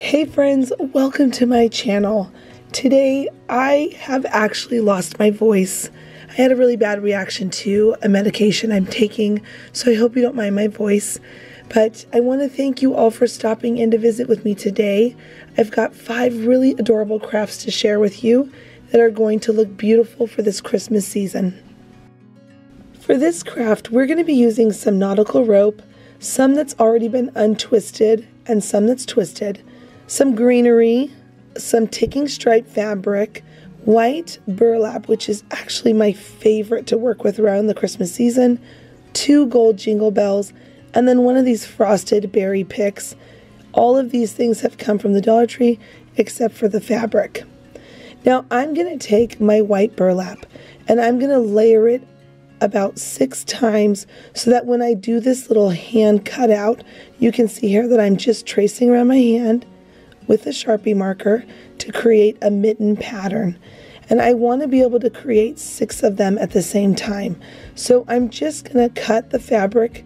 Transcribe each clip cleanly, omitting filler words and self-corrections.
Hey friends, welcome to my channel. Today I have actually lost my voice. I had a really bad reaction to a medication I'm taking, so I hope you don't mind my voice. But I want to thank you all for stopping in to visit with me today. I've got 5 really adorable crafts to share with you that are going to look beautiful for this Christmas season. For this craft, we're going to be using some nautical rope, some that's already been untwisted and some that's twisted, some greenery, some ticking stripe fabric, white burlap, which is actually my favorite to work with around the Christmas season, 2 gold jingle bells, and then one of these frosted berry picks. All of these things have come from the Dollar Tree except for the fabric. Now I'm going to take my white burlap and I'm going to layer it about 6 times so that when I do this little hand cutout, you can see here that I'm just tracing around my hand with a Sharpie marker to create a mitten pattern. And I want to be able to create 6 of them at the same time. So I'm just going to cut the fabric,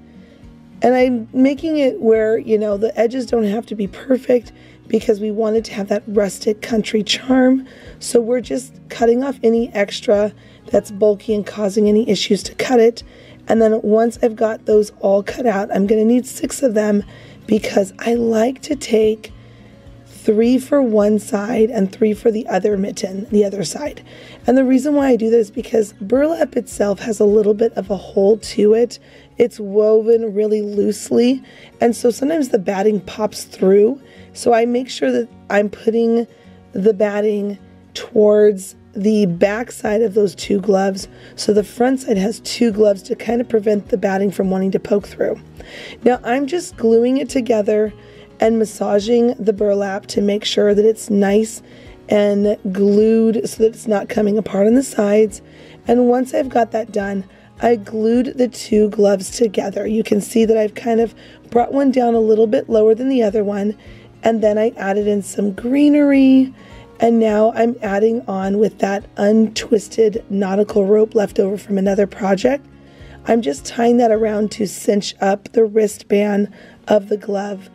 and I'm making it where, the edges don't have to be perfect because we wanted to have that rustic country charm. So we're just cutting off any extra that's bulky and causing any issues to cut it. And then once I've got those all cut out, I'm going to need 6 of them because I like to take 3 for one side and 3 for the other mitten, the other side. And the reason why I do this is because burlap itself has a little bit of a hole to it. It's woven really loosely, and so sometimes the batting pops through. So I make sure that I'm putting the batting towards the back side of those 2 gloves, so the front side has 2 gloves to kind of prevent the batting from wanting to poke through. Now I'm just gluing it together and massaging the burlap to make sure that it's nice and glued so that it's not coming apart on the sides. And once I've got that done, I glued the 2 gloves together. You can see that I've kind of brought one down a little bit lower than the other one, and then I added in some greenery, and now I'm adding on with that untwisted nautical rope left over from another project. I'm just tying that around to cinch up the wristband of the glove.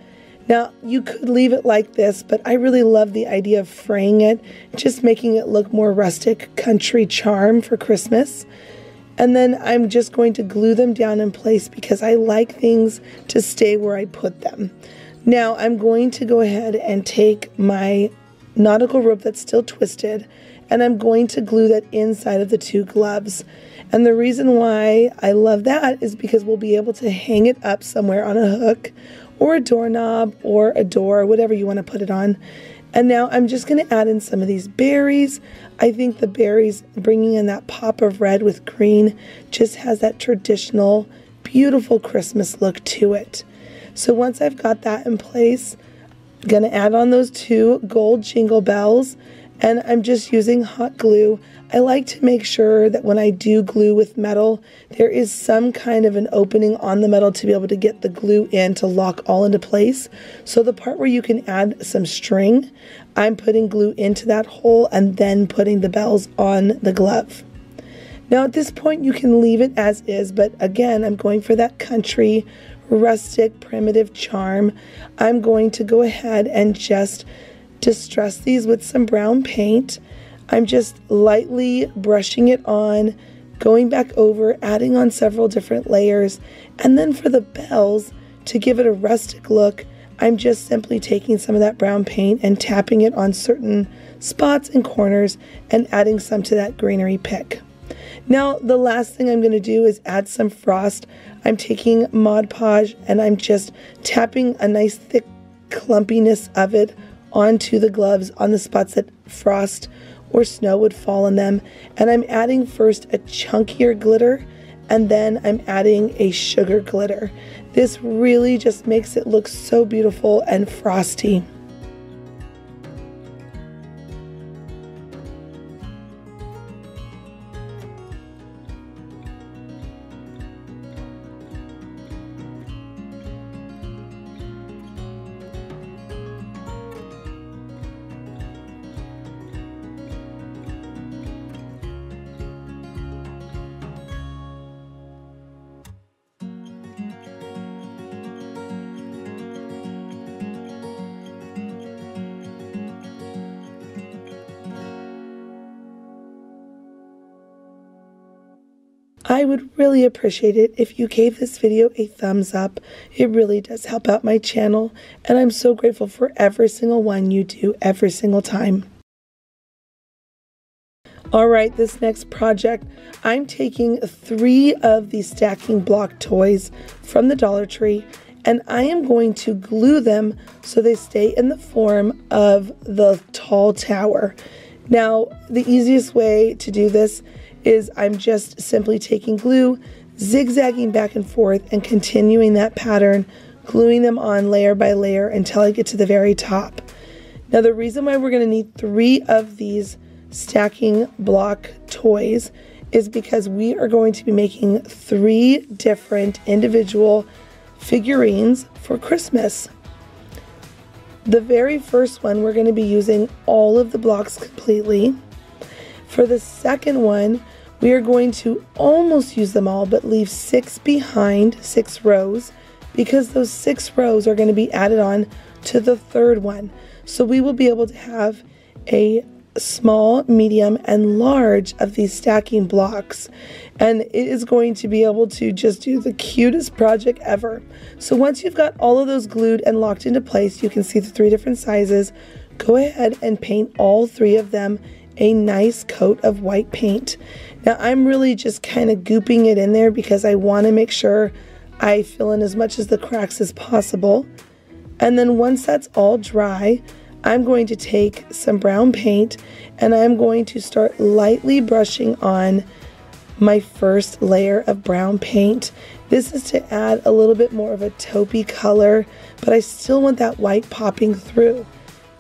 Now, you could leave it like this, but I really love the idea of fraying it, just making it look more rustic country charm for Christmas. And then I'm just going to glue them down in place because I like things to stay where I put them. Now, I'm going to go ahead and take my nautical rope that's still twisted, and I'm going to glue that inside of the 2 gloves. And the reason why I love that is because we'll be able to hang it up somewhere on a hook, or a doorknob, or a door, whatever you want to put it on. And now I'm just going to add in some of these berries. I think the berries, bringing in that pop of red with green, just has that traditional, beautiful Christmas look to it. So once I've got that in place, I'm going to add on those 2 gold jingle bells, and I'm just using hot glue. I like to make sure that when I do glue with metal, there is some kind of an opening on the metal to be able to get the glue in to lock all into place. So the part where you can add some string, I'm putting glue into that hole and then putting the bells on the glove. Now at this point you can leave it as is, but again I'm going for that country, rustic, primitive charm. I'm going to go ahead and just distress these with some brown paint. I'm just lightly brushing it on, going back over, adding on several different layers, and then for the bells, to give it a rustic look, I'm just simply taking some of that brown paint and tapping it on certain spots and corners and adding some to that greenery pick. Now the last thing I'm going to do is add some frost. I'm taking Mod Podge and I'm just tapping a nice thick clumpiness of it onto the gloves on the spots that frost or snow would fall on them. And I'm adding first a chunkier glitter, and then I'm adding a sugar glitter. This really just makes it look so beautiful and frosty. I would really appreciate it if you gave this video a thumbs up. It really does help out my channel, and I'm so grateful for every single one you do every single time. Alright, this next project, I'm taking 3 of the stacking block toys from the Dollar Tree, and I am going to glue them so they stay in the form of the tall tower. Now, the easiest way to do this is I'm just simply taking glue, zigzagging back and forth, and continuing that pattern, gluing them on layer by layer until I get to the very top. Now, the reason why we're going to need 3 of these stacking block toys is because we are going to be making 3 different individual figurines for Christmas. The very first one, we're going to be using all of the blocks completely. For the second one, we are going to almost use them all, but leave 6 behind, 6 rows, because those 6 rows are going to be added on to the third one. So we will be able to have a small, medium, and large of these stacking blocks, and it is going to be able to just do the cutest project ever. So once you've got all of those glued and locked into place, you can see the 3 different sizes. Go ahead and paint all 3 of them a nice coat of white paint. Now I'm really just kind of gooping it in there because I want to make sure I fill in as much of the cracks as possible. And then once that's all dry, I'm going to take some brown paint and I'm going to start lightly brushing on my first layer of brown paint. This is to add a little bit more of a taupey color, but I still want that white popping through.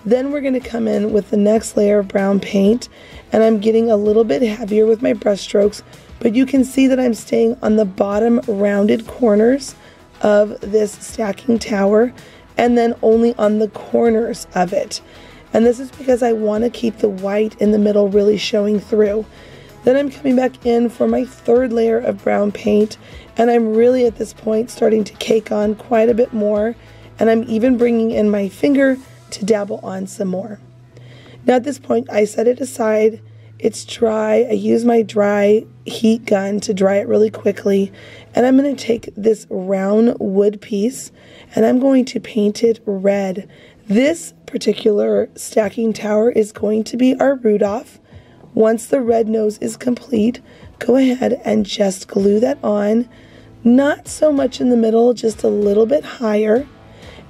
Then we're going to come in with the next layer of brown paint, and I'm getting a little bit heavier with my brush strokes, but you can see that I'm staying on the bottom rounded corners of this stacking tower, and then only on the corners of it. And this is because I want to keep the white in the middle really showing through. Then I'm coming back in for my third layer of brown paint, and I'm really at this point starting to cake on quite a bit more, and I'm even bringing in my finger to dabble on some more. Now at this point I set it aside, it's dry, I use my dry heat gun to dry it really quickly, and I'm going to take this round wood piece and I'm going to paint it red. This particular stacking tower is going to be our Rudolph. Once the red nose is complete, go ahead and just glue that on, not so much in the middle, just a little bit higher.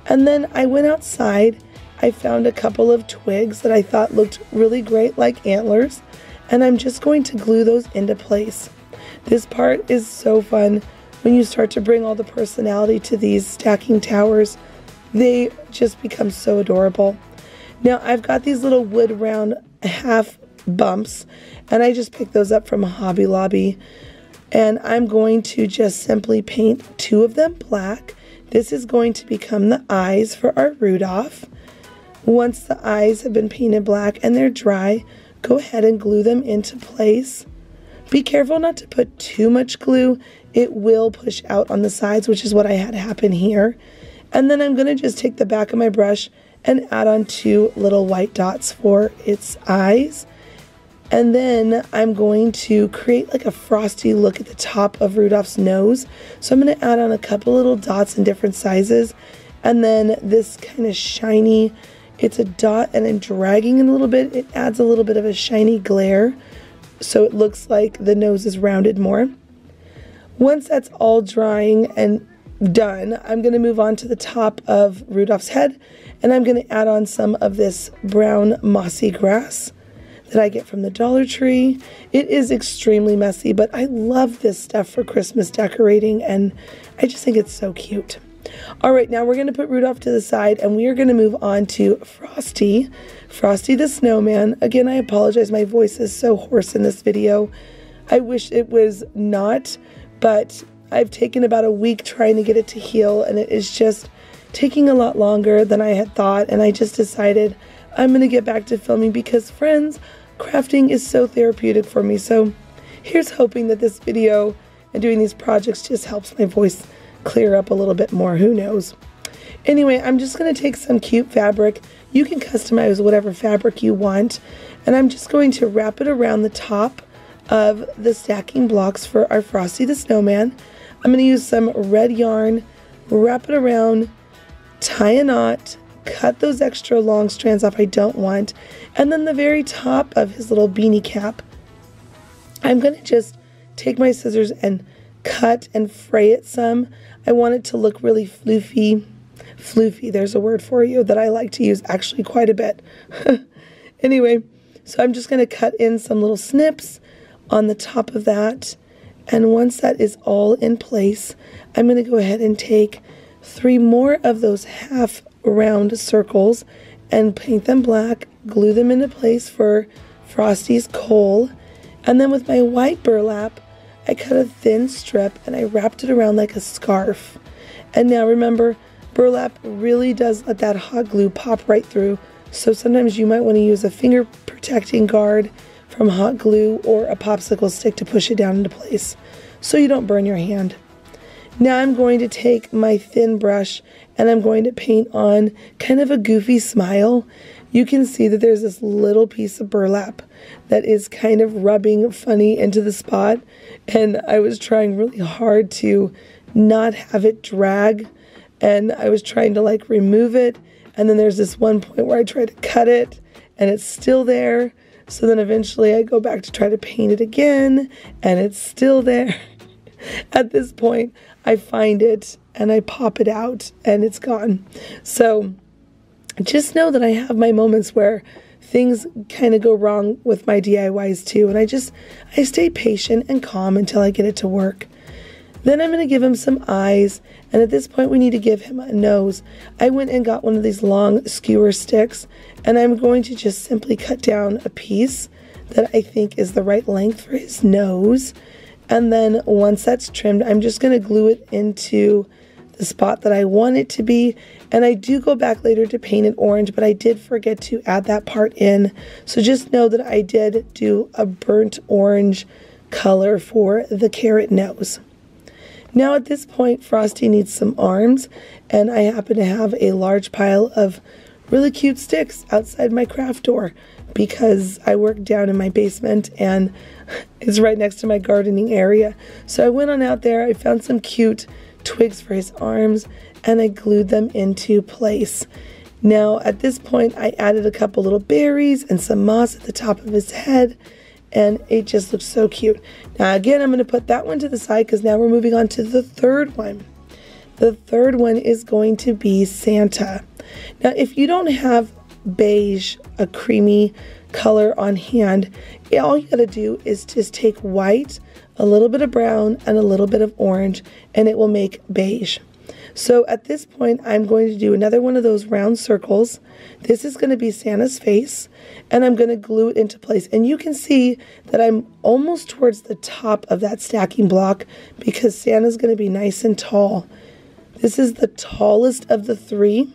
And then I went outside, I found a couple of twigs that I thought looked really great like antlers, and I'm just going to glue those into place. This part is so fun when you start to bring all the personality to these stacking towers. They just become so adorable. Now I've got these little wood round half bumps, and I just picked those up from Hobby Lobby, and I'm going to just simply paint 2 of them black. This is going to become the eyes for our Rudolph. Once the eyes have been painted black and they're dry, go ahead and glue them into place. Be careful not to put too much glue. It will push out on the sides, which is what I had happen here. And then I'm going to just take the back of my brush and add on 2 little white dots for its eyes. And then I'm going to create like a frosty look at the top of Rudolph's nose. So I'm going to add on a couple little dots in different sizes. And then this kind of shiny, it's a dot and I'm dragging it a little bit. It adds a little bit of a shiny glare, so it looks like the nose is rounded more. Once that's all drying and done, I'm going to move on to the top of Rudolph's head, and I'm going to add on some of this brown mossy grass that I get from the Dollar Tree. It is extremely messy, but I love this stuff for Christmas decorating, and I just think it's so cute. Alright, now we're going to put Rudolph to the side, and we are going to move on to Frosty the Snowman. Again, I apologize, my voice is so hoarse in this video. I wish it was not, but I've taken about a week trying to get it to heal, and it is just taking a lot longer than I had thought, and I just decided I'm going to get back to filming because, friends, crafting is so therapeutic for me. So here's hoping that this video and doing these projects just helps my voice clear up a little bit more. Who knows? Anyway, I'm just going to take some cute fabric. You can customize whatever fabric you want, and I'm just going to wrap it around the top of the stacking blocks for our Frosty the Snowman. I'm going to use some red yarn, wrap it around, tie a knot, cut those extra long strands off I don't want, and then the very top of his little beanie cap, I'm going to just take my scissors and cut and fray it some. I want it to look really floofy. Floofy, there's a word for you that I like to use actually quite a bit. Anyway, so I'm just going to cut in some little snips on the top of that. And once that is all in place, I'm going to go ahead and take 3 more of those half round circles and paint them black, glue them into place for Frosty's coal. And then with my white burlap, I cut a thin strip and I wrapped it around like a scarf. And now remember, burlap really does let that hot glue pop right through. So sometimes you might want to use a finger protecting guard from hot glue or a popsicle stick to push it down into place so you don't burn your hand. Now I'm going to take my thin brush and I'm going to paint on kind of a goofy smile. You can see that there's this little piece of burlap that is kind of rubbing funny into the spot, and I was trying really hard to not have it drag, and I was trying to like remove it, and then there's this one point where I try to cut it and it's still there. So then eventually I go back to try to paint it again and it's still there. At this point I find it and I pop it out and it's gone. So just know that I have my moments where things kind of go wrong with my DIYs too, and I stay patient and calm until I get it to work. Then I'm going to give him some eyes, and at this point we need to give him a nose. I went and got one of these long skewer sticks, and I'm going to just simply cut down a piece that I think is the right length for his nose. And then once that's trimmed, I'm just going to glue it into the spot that I want it to be. And I do go back later to paint it orange, but I did forget to add that part in. So just know that I did do a burnt orange color for the carrot nose. Now at this point, Frosty needs some arms, and I happen to have a large pile of really cute sticks outside my craft door because I work down in my basement and it's right next to my gardening area. So I went on out there, I found some cute twigs for his arms, and I glued them into place. Now at this point, I added a couple little berries and some moss at the top of his head, and it just looks so cute. Now again, I'm going to put that one to the side because now we're moving on to the third one. The third one is going to be Santa. Now if you don't have beige, a creamy color on hand, all you got to do is just take white, a little bit of brown, and a little bit of orange, and it will make beige. So at this point, I'm going to do another one of those round circles. This is going to be Santa's face, and I'm going to glue it into place. And you can see that I'm almost towards the top of that stacking block because Santa's going to be nice and tall. This is the tallest of the 3.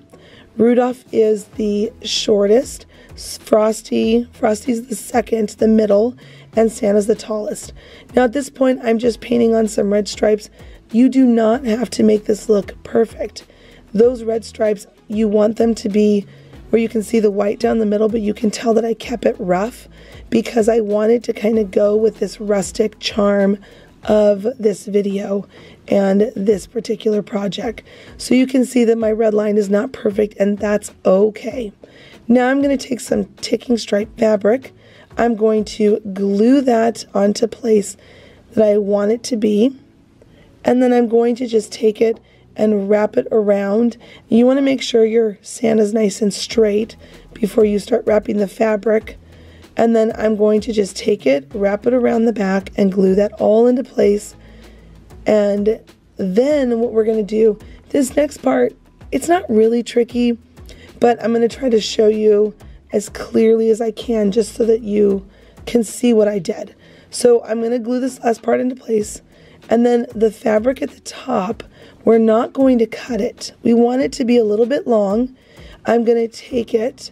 Rudolph is the shortest. Frosty's the second, the middle, and Santa's the tallest. Now at this point, I'm just painting on some red stripes. You do not have to make this look perfect. Those red stripes, you want them to be where you can see the white down the middle, but you can tell that I kept it rough because I wanted to kind of go with this rustic charm of this video and this particular project. So you can see that my red line is not perfect, and that's okay. Now I'm going to take some ticking stripe fabric. I'm going to glue that onto place that I want it to be. And then I'm going to just take it and wrap it around. You want to make sure your Santa's nice and straight before you start wrapping the fabric. And then I'm going to just take it, wrap it around the back, and glue that all into place. And then what we're going to do, this next part, it's not really tricky, but I'm going to try to show you as clearly as I can just so that you can see what I did. So I'm going to glue this last part into place. And then the fabric at the top, we're not going to cut it. We want it to be a little bit long. I'm going to take it,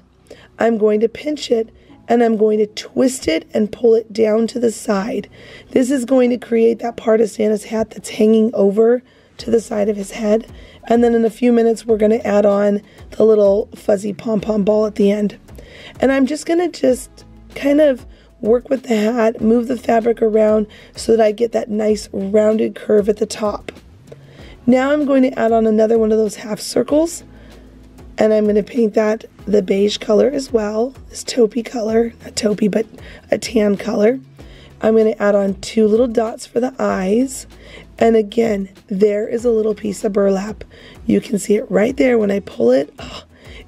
I'm going to pinch it, and I'm going to twist it and pull it down to the side. This is going to create that part of Santa's hat that's hanging over to the side of his head. And then in a few minutes, we're going to add on the little fuzzy pom-pom ball at the end. And I'm just going to kind of work with the hat, move the fabric around so that I get that nice rounded curve at the top. Now I'm going to add on another one of those half circles, and I'm going to paint that the beige color as well, this taupey color, not taupey, but a tan color. I'm going to add on 2 little dots for the eyes, and again, there is a little piece of burlap. You can see it right there. When I pull it, oh,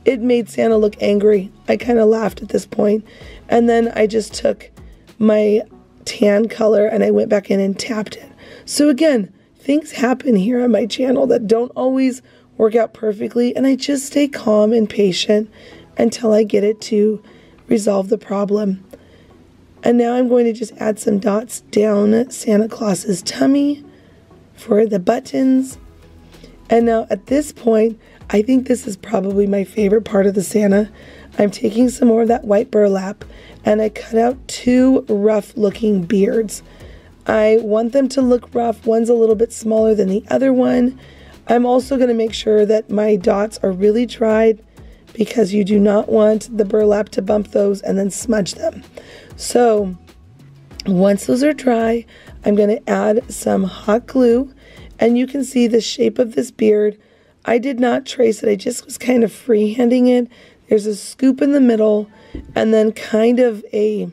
it made Santa look angry. I kind of laughed at this point, and then I just took my tan color and I went back in and tapped it. So again, things happen here on my channel that don't always work out perfectly, and I just stay calm and patient until I get it to resolve the problem. And now I'm going to just add some dots down Santa Claus's tummy for the buttons. And now at this point, I think this is probably my favorite part of the Santa. I'm taking some more of that white burlap, and I cut out 2 rough looking beards. I want them to look rough. One's a little bit smaller than the other one. I'm also going to make sure that my dots are really dried, because you do not want the burlap to bump those and then smudge them. So once those are dry, I'm going to add some hot glue, and you can see the shape of this beard. I did not trace it. I just was kind of freehanding it. There's a scoop in the middle and then kind of a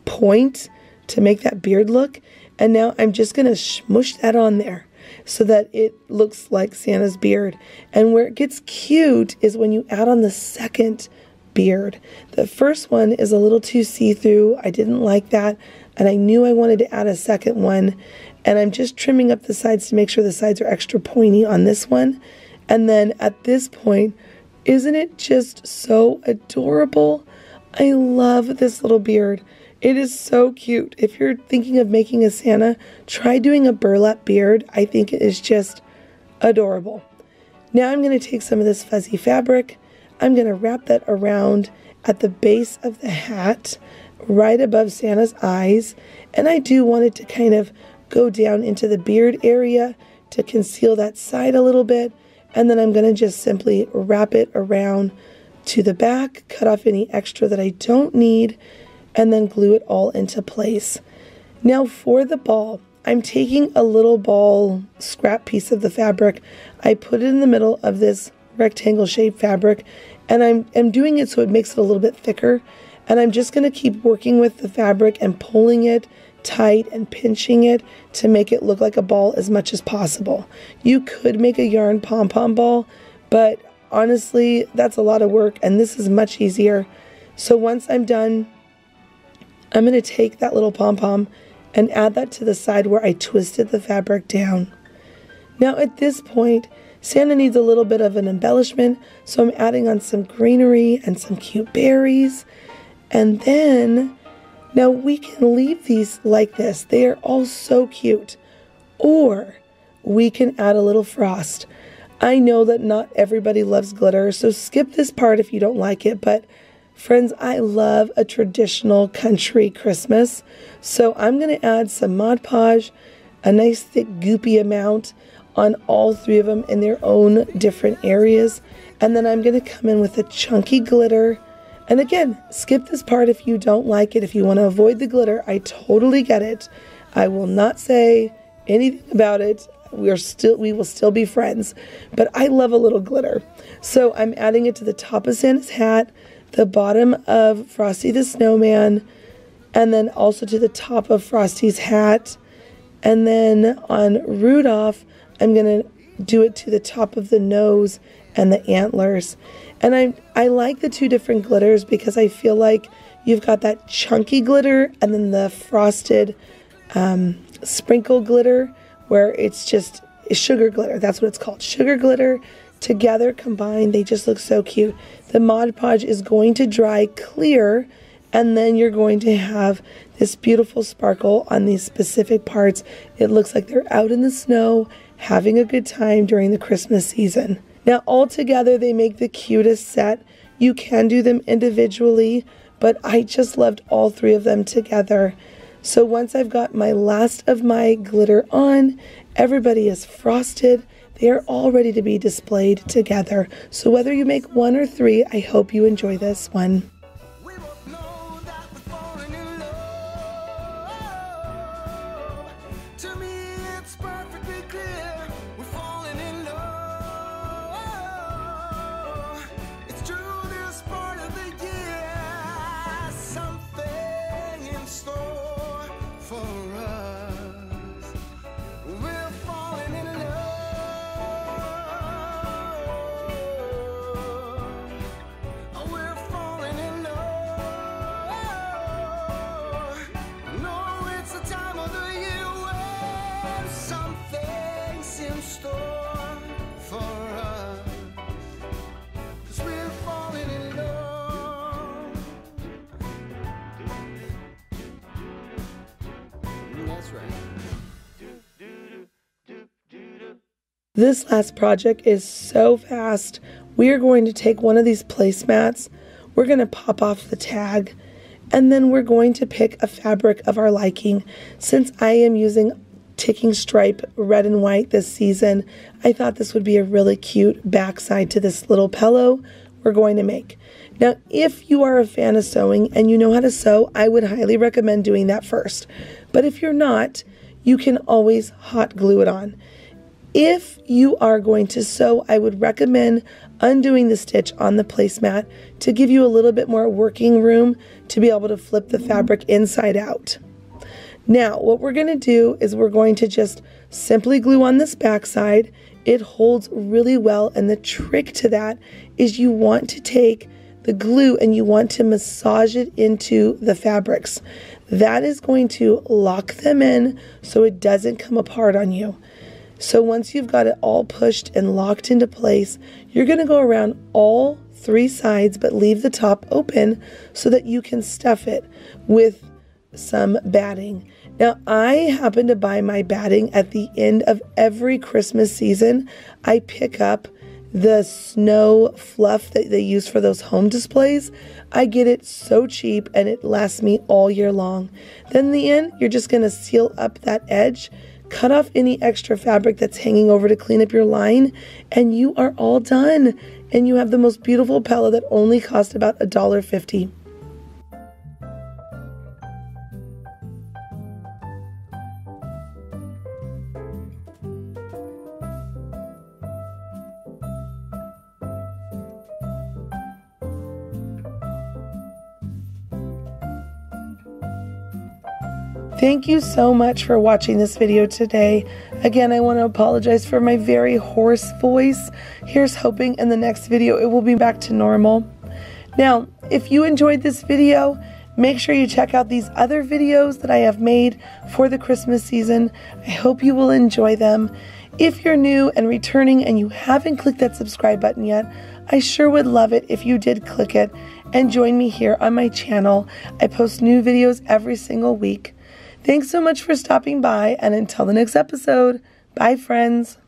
point to make that beard look. And now I'm just going to smush that on there so that it looks like Santa's beard. And where it gets cute is when you add on the second beard. The first one is a little too see-through. I didn't like that, and I knew I wanted to add a second one. And I'm just trimming up the sides to make sure the sides are extra pointy on this one. And then at this point, isn't it just so adorable? I love this little beard. It is so cute. If you're thinking of making a Santa, try doing a burlap beard. I think it is just adorable. Now I'm going to take some of this fuzzy fabric. I'm going to wrap that around at the base of the hat, right above Santa's eyes. And I do want it to kind of go down into the beard area to conceal that side a little bit. And then I'm going to just simply wrap it around to the back, cut off any extra that I don't need, and then glue it all into place. Now for the ball, I'm taking a little ball scrap piece of the fabric. I put it in the middle of this rectangle shaped fabric, and I'm doing it so it makes it a little bit thicker. And I'm just going to keep working with the fabric and pulling it tight and pinching it to make it look like a ball as much as possible. You could make a yarn pom-pom ball, but honestly, that's a lot of work, and this is much easier. So once I'm done, I'm going to take that little pom-pom and add that to the side where I twisted the fabric down. Now at this point, Santa needs a little bit of an embellishment, so I'm adding on some greenery and some cute berries. And then, now we can leave these like this. They are all so cute. Or we can add a little frost. I know that not everybody loves glitter, so skip this part if you don't like it, but friends, I love a traditional country Christmas. So I'm going to add some Mod Podge, a nice thick goopy amount on all 3 of them in their own different areas. And then I'm going to come in with a chunky glitter. And again, skip this part if you don't like it. If you want to avoid the glitter, I totally get it. I will not say anything about it. We will still be friends. But I love a little glitter. So I'm adding it to the top of Santa's hat, the bottom of Frosty the Snowman, and then also to the top of Frosty's hat. And then on Rudolph, I'm going to do it to the top of the nose and the antlers. And I like the 2 different glitters because I feel like you've got that chunky glitter and then the frosted sprinkle glitter where it's just sugar glitter. That's what it's called. Sugar glitter together combined. They just look so cute. The Mod Podge is going to dry clear, and then you're going to have this beautiful sparkle on these specific parts. It looks like they're out in the snow having a good time during the Christmas season. Now all together they make the cutest set. You can do them individually, but I just loved all 3 of them together. So once I've got my last of my glitter on, everybody is frosted. They are all ready to be displayed together. So whether you make 1 or 3, I hope you enjoy this one. This last project is so fast. We are going to take one of these placemats, we're going to pop off the tag, and then we're going to pick a fabric of our liking. Since I am using ticking stripe red and white this season, I thought this would be a really cute backside to this little pillow we're going to make. Now, if you are a fan of sewing and you know how to sew, I would highly recommend doing that first. But if you're not, you can always hot glue it on. If you are going to sew, I would recommend undoing the stitch on the placemat to give you a little bit more working room to be able to flip the fabric inside out. Now, what we're going to do is we're going to just simply glue on this backside. It holds really well, and the trick to that is you want to take the glue and you want to massage it into the fabrics. That is going to lock them in so it doesn't come apart on you. So once you've got it all pushed and locked into place, you're going to go around all 3 sides but leave the top open so that you can stuff it with some batting. Now, I happen to buy my batting at the end of every Christmas season. I pick up the snow fluff that they use for those home displays. I get it so cheap and it lasts me all year long. Then in the end, you're just going to seal up that edge, cut off any extra fabric that's hanging over to clean up your line, and you are all done. And you have the most beautiful pillow that only cost about $1.50. Thank you so much for watching this video today. Again, I want to apologize for my very hoarse voice. Here's hoping in the next video it will be back to normal. Now, if you enjoyed this video, make sure you check out these other videos that I have made for the Christmas season. I hope you will enjoy them. If you're new and returning and you haven't clicked that subscribe button yet, I sure would love it if you did click it and join me here on my channel. I post new videos every single week. Thanks so much for stopping by, and until the next episode, bye friends.